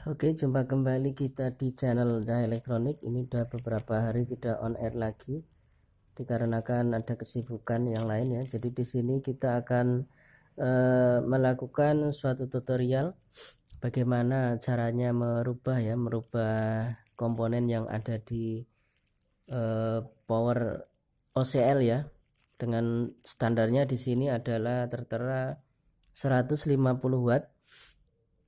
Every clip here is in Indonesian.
Oke, jumpa kembali kita di channel Cahaya Elektronik. Ini udah beberapa hari tidak on air lagi dikarenakan ada kesibukan yang lain ya. Jadi di sini kita akan melakukan suatu tutorial bagaimana caranya merubah komponen yang ada di power OCL ya. Dengan standarnya di sini adalah tertera 150 watt.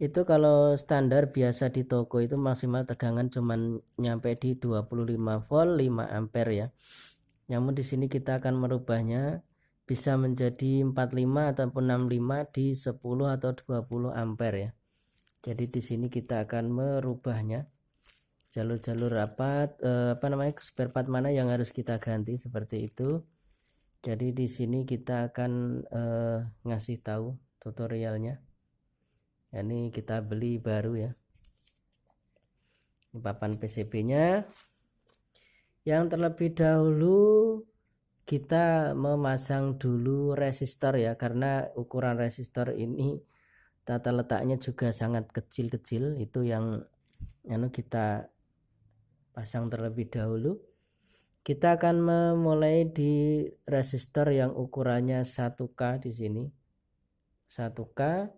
Itu kalau standar biasa di toko itu maksimal tegangan cuman nyampe di 25 volt 5 ampere ya. Namun di sini kita akan merubahnya bisa menjadi 45 ataupun 65 di 10 atau 20 ampere ya. Jadi di sini kita akan merubahnya. Jalur-jalur spare part mana yang harus kita ganti seperti itu. Jadi di sini kita akan ngasih tahu tutorialnya. Ini kita beli baru ya. Ini papan PCB-nya. Yang terlebih dahulu kita memasang dulu resistor ya, karena ukuran resistor ini tata letaknya juga sangat kecil-kecil. Itu yang kita pasang terlebih dahulu. Kita akan memulai di resistor yang ukurannya 1K di sini. 1K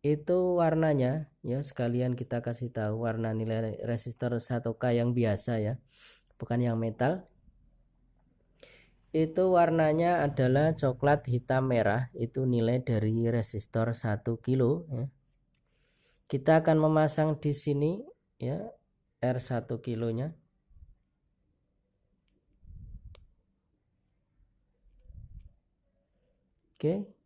itu warnanya ya, sekalian kita kasih tahu warna nilai resistor 1K yang biasa ya, bukan yang metal. Itu warnanya adalah coklat hitam merah, itu nilai dari resistor 1 kilo ya. Kita akan memasang di sini ya R1 kilonya. Oke.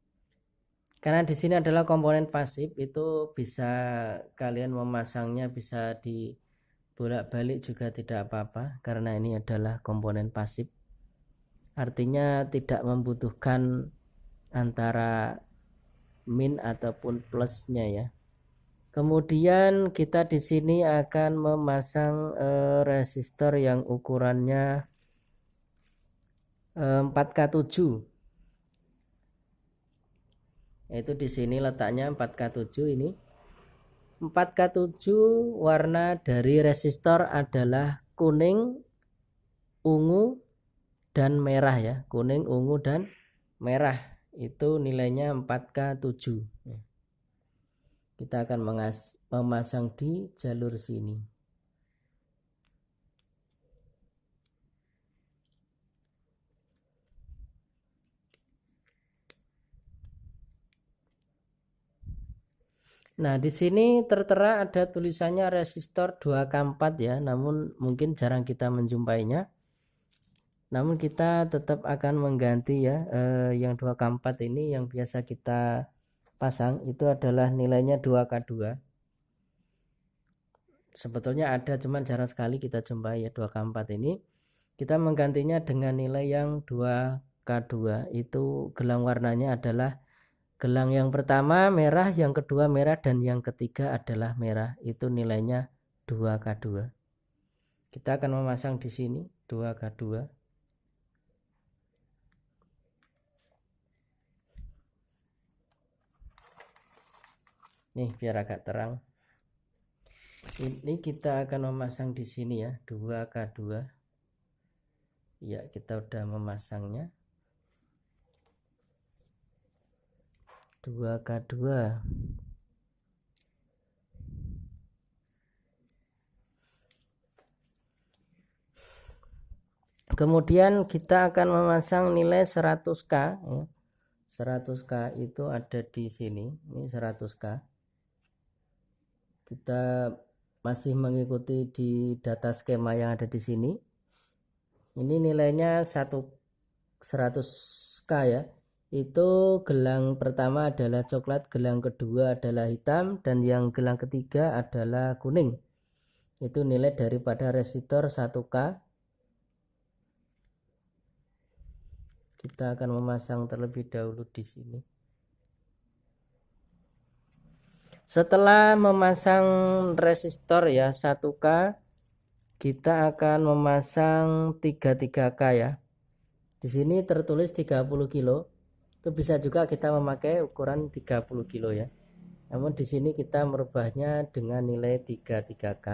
Karena di sini adalah komponen pasif, itu bisa kalian memasangnya bisa dibolak-balik juga tidak apa-apa, karena ini adalah komponen pasif. Artinya tidak membutuhkan antara min ataupun plusnya ya. Kemudian kita di sini akan memasang resistor yang ukurannya 4K7. Itu di sini letaknya 4K7 ini. 4K7 warna dari resistor adalah kuning, ungu, dan merah ya. Kuning, ungu, dan merah. Itu nilainya 4K7. Kita akan memasang di jalur sini. Nah, di sini tertera ada tulisannya resistor 2K4 ya, namun mungkin jarang kita menjumpainya. Namun kita tetap akan mengganti ya, yang 2K4 ini yang biasa kita pasang itu adalah nilainya 2K2. Sebetulnya ada, cuman jarang sekali kita jumpai ya 2K4 ini. Kita menggantinya dengan nilai yang 2K2. Itu gelang warnanya adalah gelang yang pertama merah, yang kedua merah, dan yang ketiga adalah merah. Itu nilainya 2K2. Kita akan memasang di sini 2K2. Nih biar agak terang. Ini kita akan memasang di sini ya 2K2. Ya, kita udah memasangnya 2K2. Kemudian kita akan memasang nilai 100K ya. 100K itu ada di sini. Ini 100K. Kita masih mengikuti di data skema yang ada di sini. Ini nilainya 100K ya. Itu gelang pertama adalah coklat, gelang kedua adalah hitam, dan yang gelang ketiga adalah kuning. Itu nilai daripada resistor 1K. Kita akan memasang terlebih dahulu di sini. Setelah memasang resistor ya 1K, kita akan memasang 33K ya. Di sini tertulis 30 kilo. Itu bisa juga kita memakai ukuran 30 kilo ya. Namun di sini kita merubahnya dengan nilai 33K.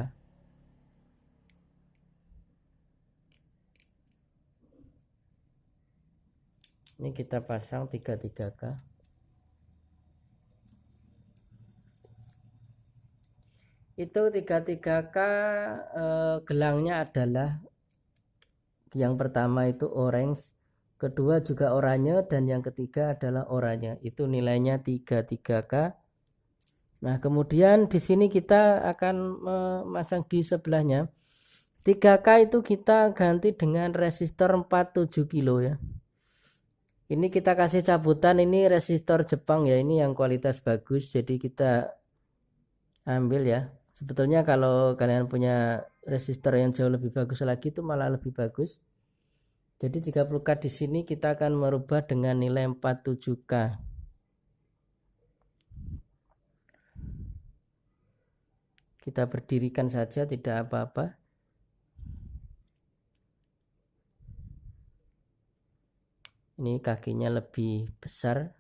Ini kita pasang 33K. Itu 33K, gelangnya adalah yang pertama itu orange, kedua juga oranye, dan yang ketiga adalah oranye. Itu nilainya 33K. Nah, kemudian di sini kita akan memasang di sebelahnya 3K itu kita ganti dengan resistor 47 kilo ya. Ini kita kasih cabutan, ini resistor Jepang ya, ini yang kualitas bagus, jadi kita ambil ya. Sebetulnya kalau kalian punya resistor yang jauh lebih bagus lagi itu malah lebih bagus. Jadi 30K di sini kita akan merubah dengan nilai 47K. Kita berdirikan saja, tidak apa-apa. Ini kakinya lebih besar.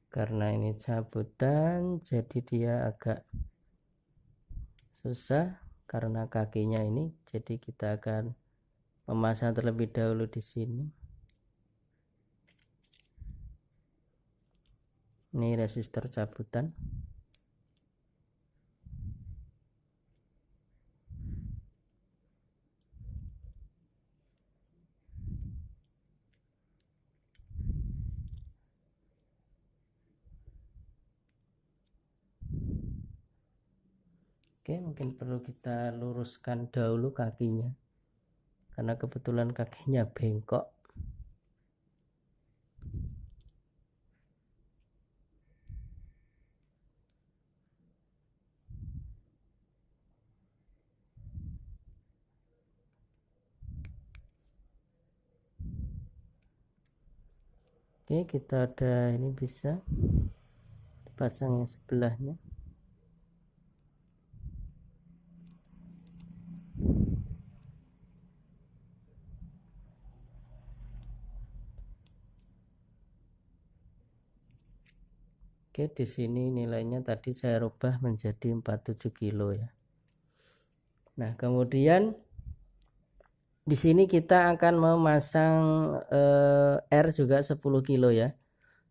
Karena ini cabutan, jadi dia agak susah karena kakinya ini. Jadi kita akan memasang terlebih dahulu di sini. Ini resistor cabutan. Oke, mungkin perlu kita luruskan dahulu kakinya karena kebetulan kakinya bengkok. Oke, kita ada ini, bisa pasang yang sebelahnya. Oke, di sini nilainya tadi saya rubah menjadi 47 kilo ya. Nah, kemudian di sini kita akan memasang R juga 10 kilo ya.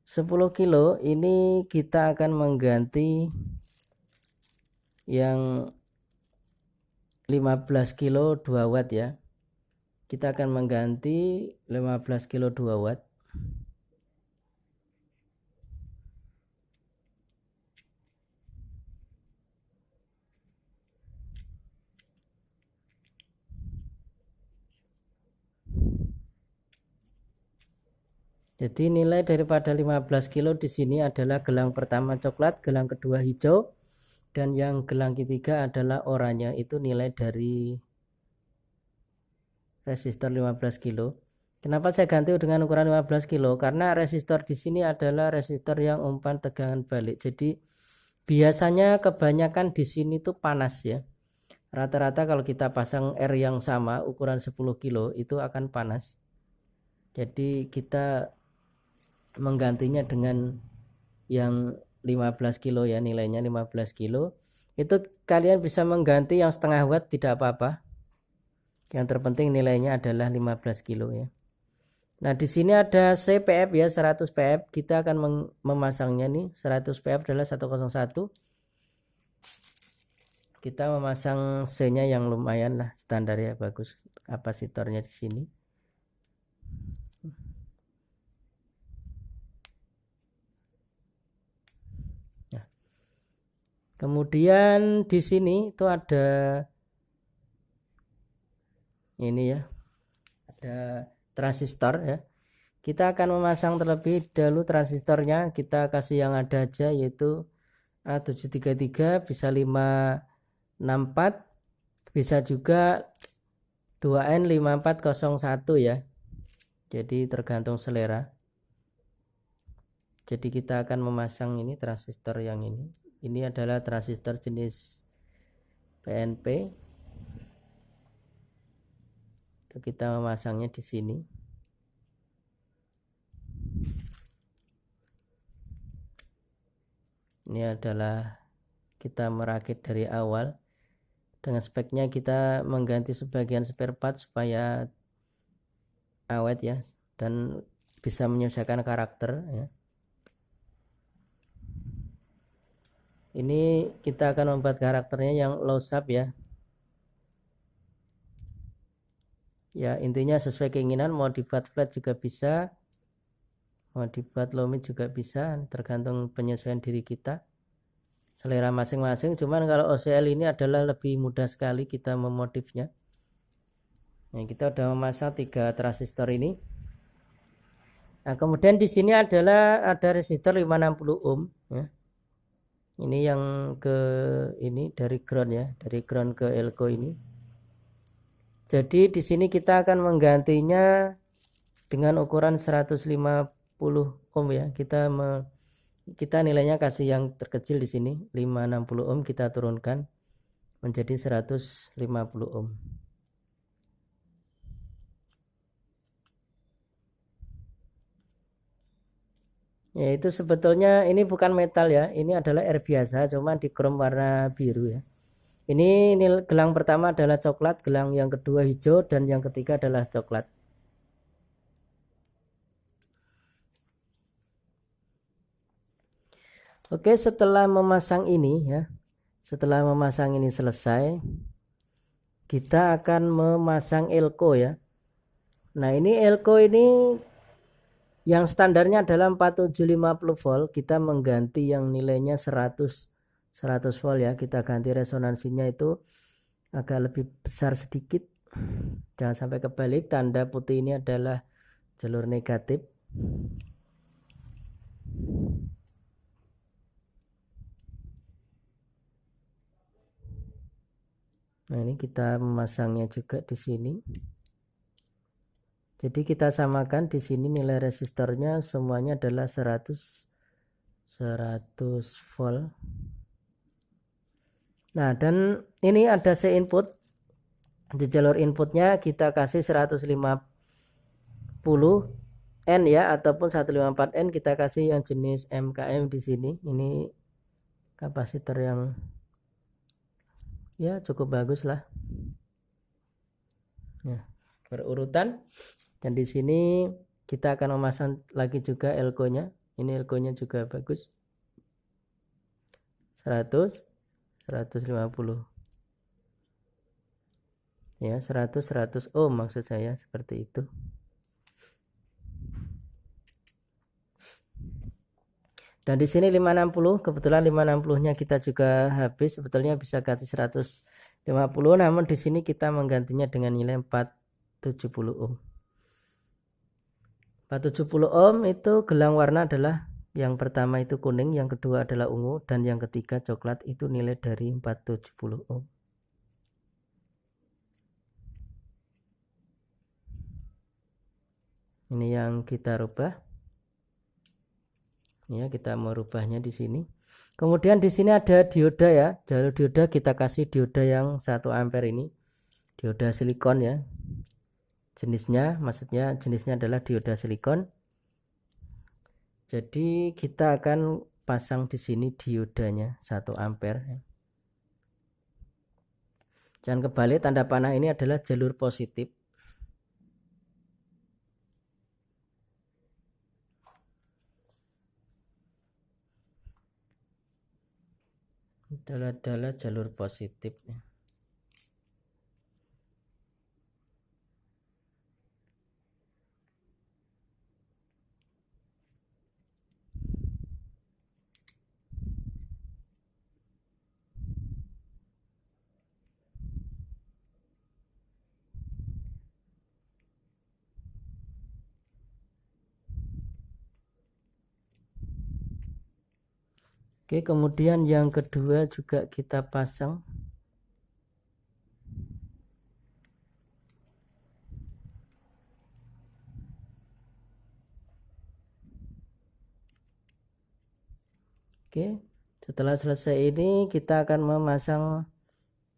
10 kilo ini kita akan mengganti yang 15 kilo 2 watt ya. Kita akan mengganti 15 kilo 2 watt. Jadi nilai daripada 15 kilo di sini adalah gelang pertama coklat, gelang kedua hijau, dan yang gelang ketiga adalah oranye. Itu nilai dari resistor 15 kilo. Kenapa saya ganti dengan ukuran 15 kilo? Karena resistor di sini adalah resistor yang umpan tegangan balik. Jadi biasanya kebanyakan di sini tuh panas ya. Rata-rata kalau kita pasang R yang sama ukuran 10 kilo itu akan panas. Jadi kita menggantinya dengan yang 15 kilo ya, nilainya 15 kilo. Itu kalian bisa mengganti yang setengah watt, tidak apa-apa. Yang terpenting nilainya adalah 15 kilo ya. Nah, di sini ada CPF ya, 100 PF. Kita akan memasangnya nih, 100 PF adalah 101. Kita memasang C-nya yang lumayan lah, standar ya, bagus kapasitornya di sini. Nah, kemudian di sini itu ada ini ya, ada transistor ya. Kita akan memasang terlebih dahulu transistornya. Kita kasih yang ada aja, yaitu A733, bisa 564, bisa juga 2N5401 ya. Jadi tergantung selera. Jadi kita akan memasang ini transistor yang ini. Ini adalah transistor jenis PNP. Itu kita memasangnya di sini. Ini adalah kita merakit dari awal. Dengan speknya kita mengganti sebagian spare part supaya awet ya, dan bisa menyelesaikan karakter ya. Ini kita akan membuat karakternya yang low sub ya. Ya intinya sesuai keinginan, mau dibuat flat juga bisa, mau dibuat low mid juga bisa, tergantung penyesuaian diri kita, selera masing-masing. Cuman kalau OCL ini adalah lebih mudah sekali kita memodifnya. Nah, kita udah memasang 3 transistor ini. Nah, kemudian di sini ada resistor 560 ohm ya. Ini yang ke ini dari ground ya, dari ground ke elko ini. Jadi di sini kita akan menggantinya dengan ukuran 150 ohm ya. Kita nilainya kasih yang terkecil di sini 560 ohm, kita turunkan menjadi 150 ohm. Ya itu sebetulnya ini bukan metal ya, ini adalah air biasa, cuma di chrome warna biru ya. Ini gelang pertama adalah coklat, gelang yang kedua hijau, dan yang ketiga adalah coklat. Oke, setelah memasang ini ya, setelah memasang ini selesai, kita akan memasang elko ya. Nah ini elko ini yang standarnya adalah 4750 volt, kita mengganti yang nilainya 100 volt ya, kita ganti resonansinya itu agak lebih besar sedikit, jangan sampai kebalik. Tanda putih ini adalah jalur negatif. Nah ini kita memasangnya juga di sini. Jadi kita samakan di sini nilai resistornya semuanya adalah 100 volt. Nah, dan ini ada C input. Di jalur inputnya kita kasih 150 N ya, ataupun 154 N, kita kasih yang jenis MKM di sini. Ini kapasitor yang ya cukup bagus lah. Ya, berurutan. Dan di sini kita akan memasang lagi juga elko-nya. Ini elko-nya juga bagus. 100, 150. Ya, 100 ohm maksud saya, seperti itu. Dan di sini 560, kebetulan 560-nya kita juga habis, sebetulnya bisa ganti 150, namun di sini kita menggantinya dengan nilai 470 ohm. 470 ohm itu gelang warna adalah yang pertama itu kuning, yang kedua adalah ungu, dan yang ketiga coklat. Itu nilai dari 470 ohm. Ini yang kita rubah. Ya, kita merubahnya di sini. Kemudian di sini ada dioda ya. Jalur dioda kita kasih dioda yang 1 ampere ini. Dioda silikon ya. Maksudnya jenisnya adalah dioda silikon. Jadi kita akan pasang di sini diodanya 1 ampere. Jangan kebalik, tanda panah ini adalah jalur positif. Adalah jalur positif ya. Oke, kemudian yang kedua juga kita pasang. Oke, setelah selesai ini kita akan memasang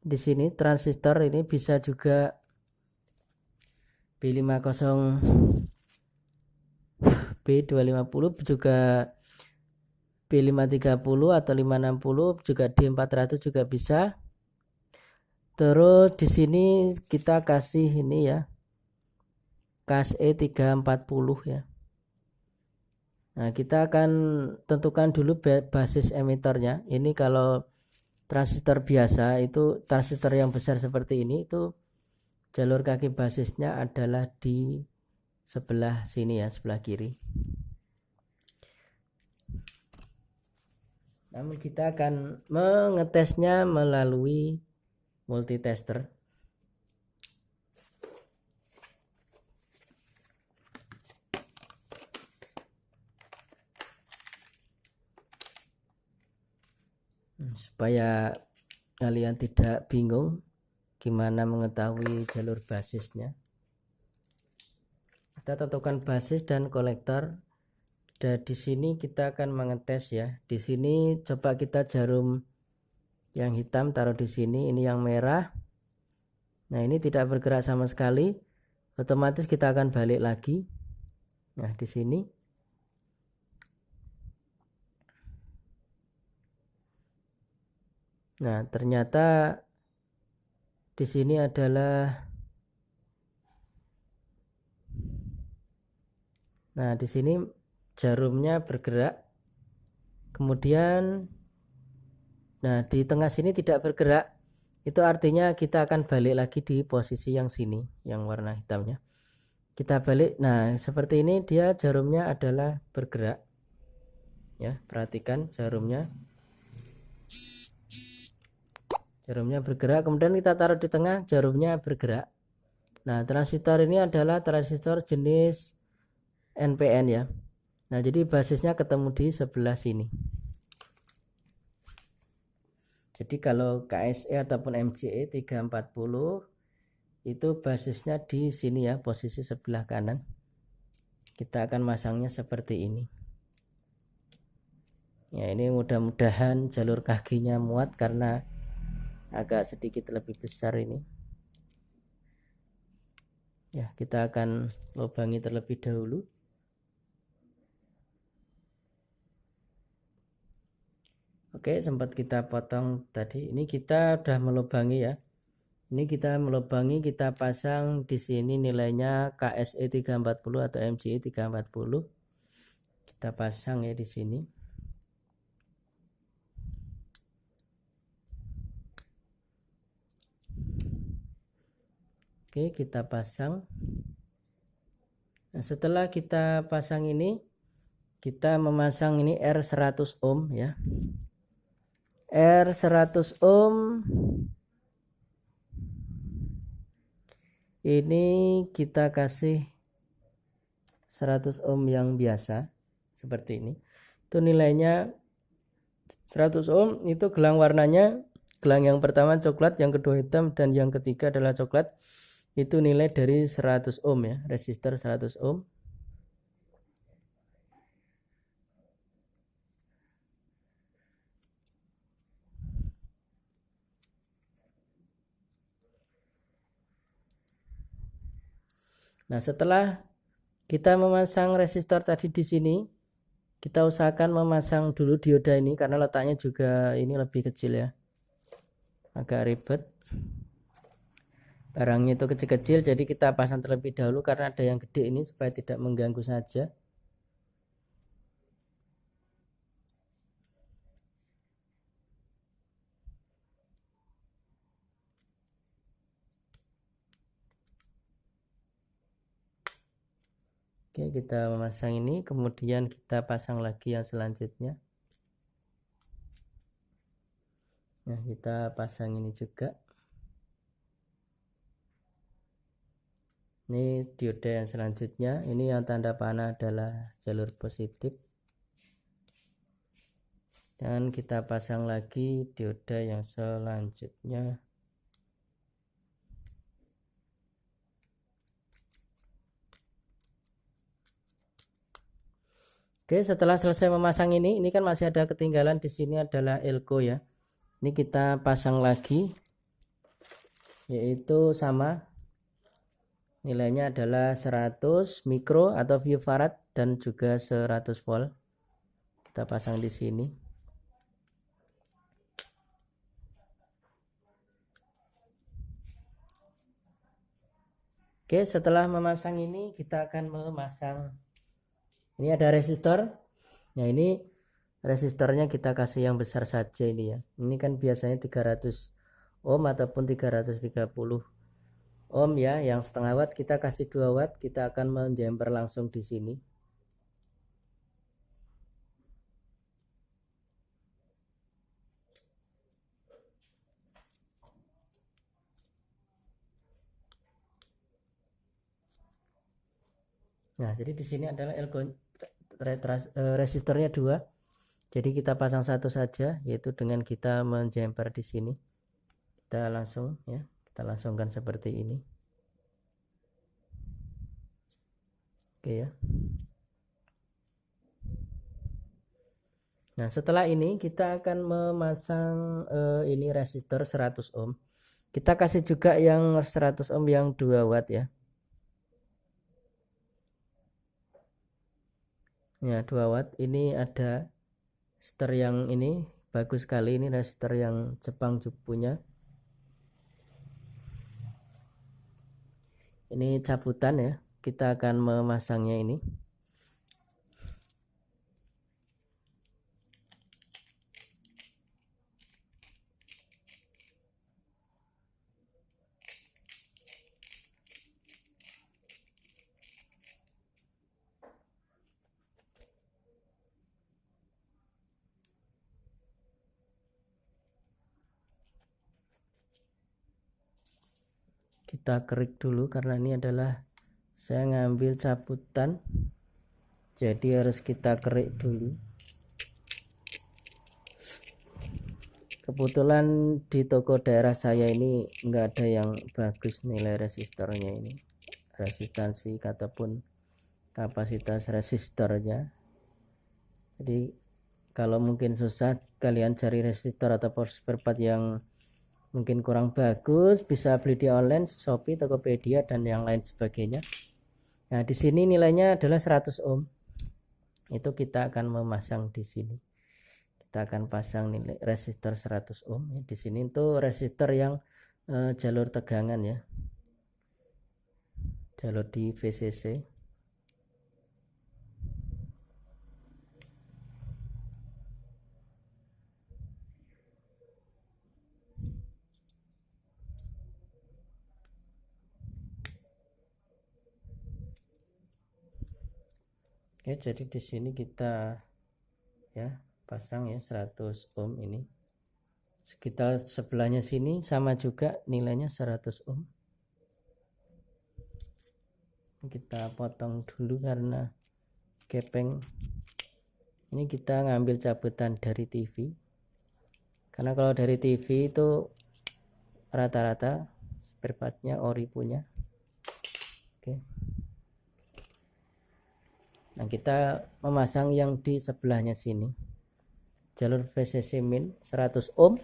di sini transistor. Ini bisa juga B50 B250, juga B530 atau 560, juga D400 juga bisa. Terus di sini kita kasih ini ya, KSE340 ya. Nah, kita akan tentukan dulu basis emitornya. Ini kalau transistor biasa itu, transistor yang besar seperti ini, itu jalur kaki basisnya adalah di sebelah sini ya, sebelah kiri. Namun kita akan mengetesnya melalui multitester. Supaya kalian tidak bingung gimana mengetahui jalur basisnya, kita tentukan basis dan kolektor. Dan di sini kita akan mengetes ya. Di sini coba kita jarum yang hitam taruh di sini, ini yang merah. Nah, ini tidak bergerak sama sekali. Otomatis kita akan balik lagi. Nah, di sini. Nah, ternyata di sini adalah, nah di sini jarumnya bergerak. Kemudian nah di tengah sini tidak bergerak. Itu artinya kita akan balik lagi di posisi yang sini, yang warna hitamnya. Kita balik. Nah, seperti ini dia jarumnya adalah bergerak. Ya, perhatikan jarumnya. Jarumnya bergerak, kemudian kita taruh di tengah, jarumnya bergerak. Nah, transistor ini adalah transistor jenis NPN ya. Nah, jadi basisnya ketemu di sebelah sini. Jadi kalau KSE ataupun MCE 340 itu basisnya di sini ya, posisi sebelah kanan. Kita akan masangnya seperti ini. Ya, ini mudah-mudahan jalur kakinya muat karena agak sedikit lebih besar ini. Ya, kita akan lubangi terlebih dahulu. Oke, sempat kita potong tadi. Ini kita udah melubangi ya. Ini kita melubangi, kita pasang di sini nilainya KSE 340 atau MCE 340. Kita pasang ya di sini. Oke, kita pasang. Nah, setelah kita pasang ini, kita memasang ini R100 ohm ya. R100 ohm ini kita kasih 100 ohm yang biasa seperti ini. Itu nilainya 100 ohm, itu gelang warnanya, gelang yang pertama coklat, yang kedua hitam, dan yang ketiga adalah coklat. Itu nilai dari 100 ohm ya, resistor 100 ohm. Nah, setelah kita memasang resistor tadi di sini, kita usahakan memasang dulu dioda ini karena letaknya juga ini lebih kecil ya. Agak ribet. Barangnya itu kecil-kecil, jadi kita pasang terlebih dahulu karena ada yang gede ini supaya tidak mengganggu saja. Oke, kita memasang ini, kemudian kita pasang lagi yang selanjutnya. Nah, kita pasang ini juga. Ini dioda yang selanjutnya. Ini yang tanda panah adalah jalur positif. Dan kita pasang lagi dioda yang selanjutnya. Oke, setelah selesai memasang ini kan masih ada ketinggalan di sini adalah elko ya. Ini kita pasang lagi, yaitu sama nilainya adalah 100 mikro atau picofarad dan juga 100 volt. Kita pasang di sini. Oke, setelah memasang ini kita akan memasang. Ini ada resistor. Nah, ini resistornya kita kasih yang besar saja ini ya. Ini kan biasanya 300 ohm ataupun 330 ohm ya. Yang setengah watt kita kasih 2 watt. Kita akan menjemper langsung di sini. Nah, jadi di sini adalah resistornya 2. Jadi kita pasang satu saja, yaitu dengan kita menjemper di sini. Kita langsung ya, kita langsungkan seperti ini. Oke ya. Nah, setelah ini kita akan memasang ini resistor 100 ohm. Kita kasih juga yang 100 ohm yang 2 watt ya. Ya, 2 watt. Ini ada resistor yang ini bagus sekali, ini resistor yang Jepang punya. Ini cabutan ya. Kita akan memasangnya ini. Kita kerik dulu karena ini adalah saya ngambil cabutan, jadi harus kita kerik dulu. Kebetulan di toko daerah saya ini enggak ada yang bagus nilai resistornya ini, resistansi ataupun kapasitas resistornya. Jadi kalau mungkin susah, kalian cari resistor atau spare part yang mungkin kurang bagus, bisa beli di online, Shopee, Tokopedia dan yang lain sebagainya. Nah, di sini nilainya adalah 100 ohm. Itu kita akan memasang di sini. Kita akan pasang nilai resistor 100 ohm. Di sini itu resistor yang jalur tegangan ya. Jalur di VCC. Oke, jadi di sini kita ya pasang ya 100 ohm ini. Sekitar sebelahnya sini sama juga nilainya 100 ohm. Kita potong dulu karena kepeng. Ini kita ngambil cabutan dari TV. Karena kalau dari TV itu rata-rata spare partnya ori punya. Oke. Nah, kita memasang yang di sebelahnya sini. Jalur VCC min 100 ohm.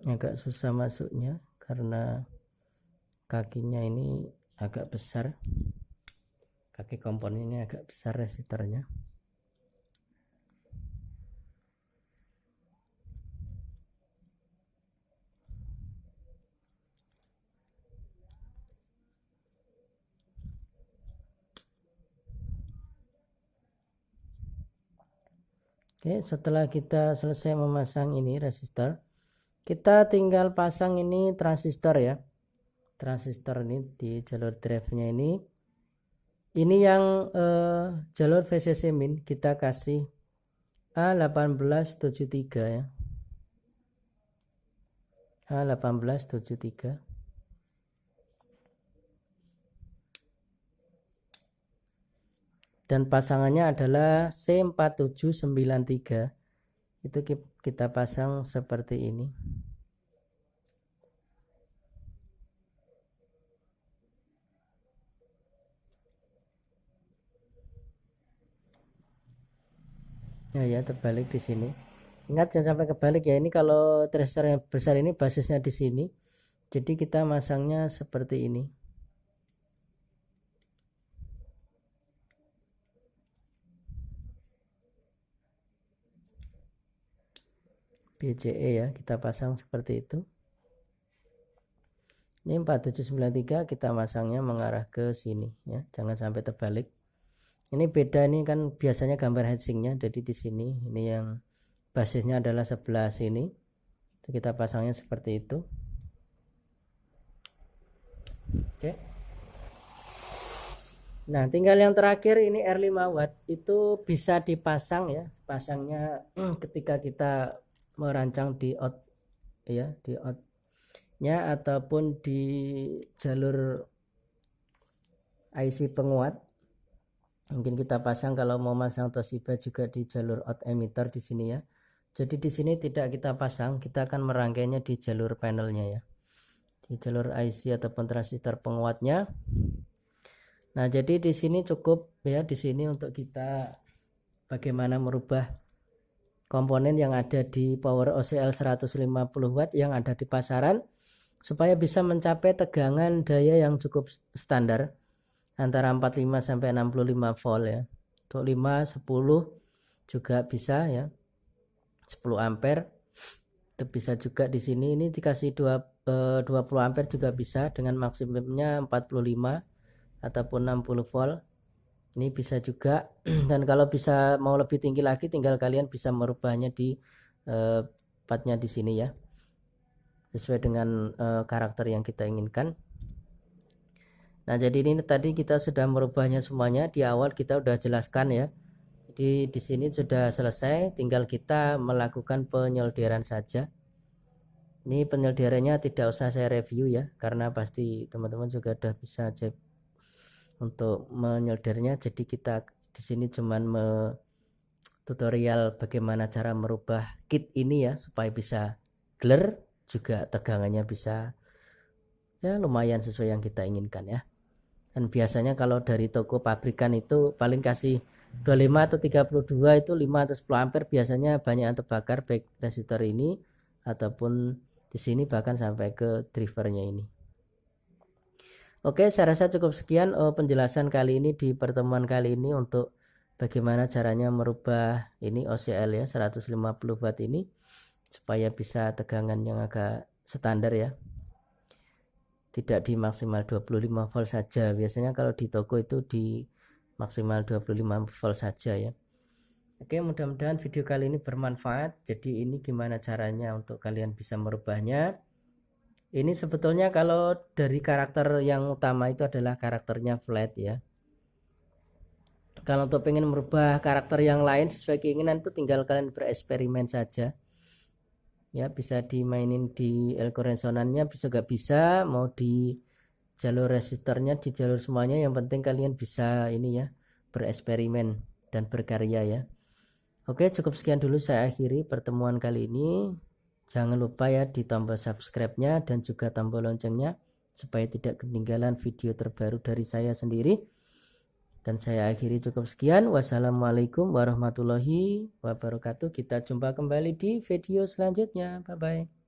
Agak susah masuknya karena kakinya ini agak besar, kaki komponennya agak besar resistornya. Oke, setelah kita selesai memasang ini resistor, kita tinggal pasang ini transistor ya. Transistor ini di jalur drive-nya ini. Ini yang jalur VCC min kita kasih A1873 ya. A1873. Dan pasangannya adalah C4793. Itu kita pasang seperti ini. Ya, terbalik di sini. Ingat jangan sampai kebalik ya. Ini kalau transistor yang besar ini basisnya di sini. Jadi kita masangnya seperti ini. BCE ya, kita pasang seperti itu. Ini 4793 kita masangnya mengarah ke sini ya, jangan sampai terbalik. Ini beda, ini kan biasanya gambar heatsinknya, jadi di sini ini yang basisnya adalah sebelah sini. Kita pasangnya seperti itu. Oke. Nah, tinggal yang terakhir ini R5 watt itu bisa dipasang ya. Pasangnya ketika kita merancang di out ya, di outnya ataupun di jalur IC penguat. Mungkin kita pasang kalau mau masang Toshiba juga di jalur out emitter di sini ya. Jadi di sini tidak kita pasang, kita akan merangkainya di jalur panelnya ya. Di jalur IC ataupun transistor penguatnya. Nah, jadi di sini cukup ya, di sini untuk kita bagaimana merubah komponen yang ada di power OCL 150 watt yang ada di pasaran supaya bisa mencapai tegangan daya yang cukup standar antara 45 sampai 65 volt ya. Untuk 5, 10 juga bisa ya. 10 ampere itu bisa juga di sini. Ini dikasih 20 ampere juga bisa dengan maksimumnya 45 ataupun 60 volt. Ini bisa juga. Dan kalau bisa mau lebih tinggi lagi tinggal kalian bisa merubahnya di partnya di sini ya, sesuai dengan karakter yang kita inginkan. Nah, jadi ini tadi kita sudah merubahnya semuanya. Di awal kita udah jelaskan ya. Jadi di sini sudah selesai, tinggal kita melakukan penyolderan saja. Ini penyolderannya tidak usah saya review ya, karena pasti teman-teman juga udah bisa cek untuk menyoldernya. Jadi kita di sini cuman tutorial bagaimana cara merubah kit ini ya supaya bisa clear, juga tegangannya bisa ya lumayan sesuai yang kita inginkan ya. Dan biasanya kalau dari toko pabrikan itu paling kasih 25 atau 32 itu 5 atau 10 ampere, biasanya banyak yang terbakar baik resistor ini ataupun di sini bahkan sampai ke drivernya ini. Oke, saya rasa cukup sekian penjelasan kali ini di pertemuan kali ini untuk bagaimana caranya merubah ini OCL ya 150 watt ini supaya bisa tegangan yang agak standar ya. Tidak di maksimal 25 volt saja. Biasanya kalau di toko itu di maksimal 25 volt saja ya. Oke, mudah-mudahan video kali ini bermanfaat. Jadi ini gimana caranya untuk kalian bisa merubahnya. Ini sebetulnya kalau dari karakter yang utama itu adalah karakternya flat ya. Kalau untuk pengen merubah karakter yang lain sesuai keinginan itu tinggal kalian bereksperimen saja. Ya, bisa dimainin di elko resonannya, bisa gak bisa, mau di jalur resistornya, di jalur semuanya, yang penting kalian bisa ini ya, bereksperimen dan berkarya ya. Oke, cukup sekian dulu saya akhiri pertemuan kali ini. Jangan lupa ya di tombol subscribe-nya dan juga tombol loncengnya supaya tidak ketinggalan video terbaru dari saya sendiri. Dan saya akhiri cukup sekian. Wassalamualaikum warahmatullahi wabarakatuh. Kita jumpa kembali di video selanjutnya. Bye bye.